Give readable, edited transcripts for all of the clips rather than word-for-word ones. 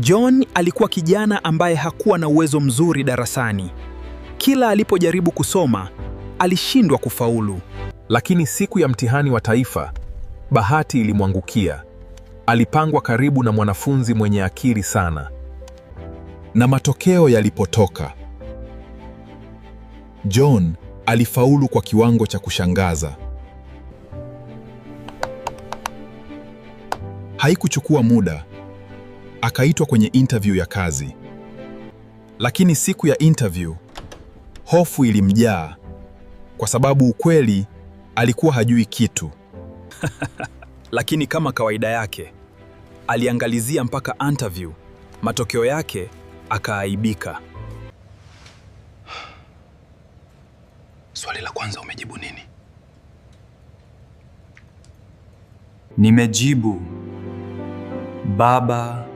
John alikuwa kijana ambaye hakuwa na uwezo mzuri darasani. Kila alipojaribu kusoma, alishindwa kufaulu. Lakini siku ya mtihani wa taifa, bahati ilimwangukia. Alipangwa karibu na mwanafunzi mwenye akili sana. Na matokeo yalipotoka, John alifaulu kwa kiwango cha kushangaza. Haikuchukua muda, akaitwa kwenye interview ya kazi. Lakini siku ya interview, hofu ilimjaa kwa sababu ukweli alikuwa hajui kitu. Lakini kama kawaida yake, aliangalizia mpaka interview. Matokeo yake akaaibika. Swali la kwanza umejibu nini? Nimejibu baba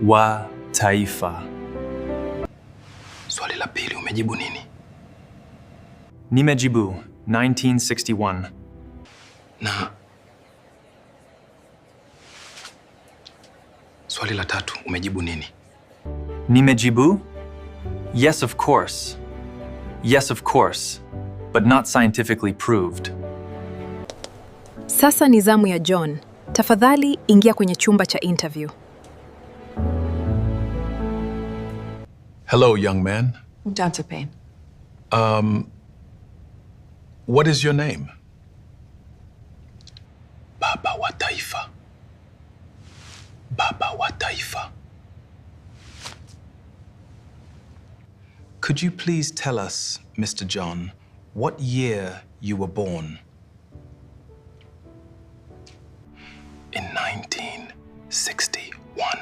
wa taifa. Swali la pili umejibu nini? Nimejibu 1961. Na swali la tatu umejibu nini? Nimejibu yes of course. Yes of course, but not scientifically proved. Sasa ni zamu ya John. Tafadhali ingia kwenye chumba cha interview. Hello, young man. Dr. Payne. What is your name? Baba wa taifa. Baba wa taifa. Could you please tell us, Mr. John, what year you were born? In 1961.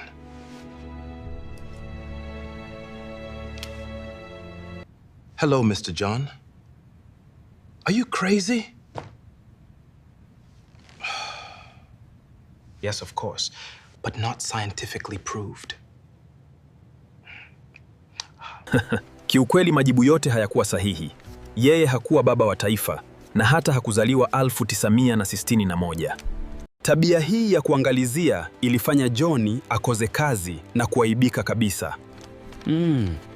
Hello, Mr. John. Are you crazy? Yes, of course, but not scientifically proved. Kiukweli majibu yote hayakuwa sahihi. Yeye hakuwa baba wa taifa na hata hakuzaliwa 1961. Tabia hii ya kuangalizia ilifanya John akose kazi na kuaibika kabisa.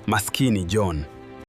Maskini John.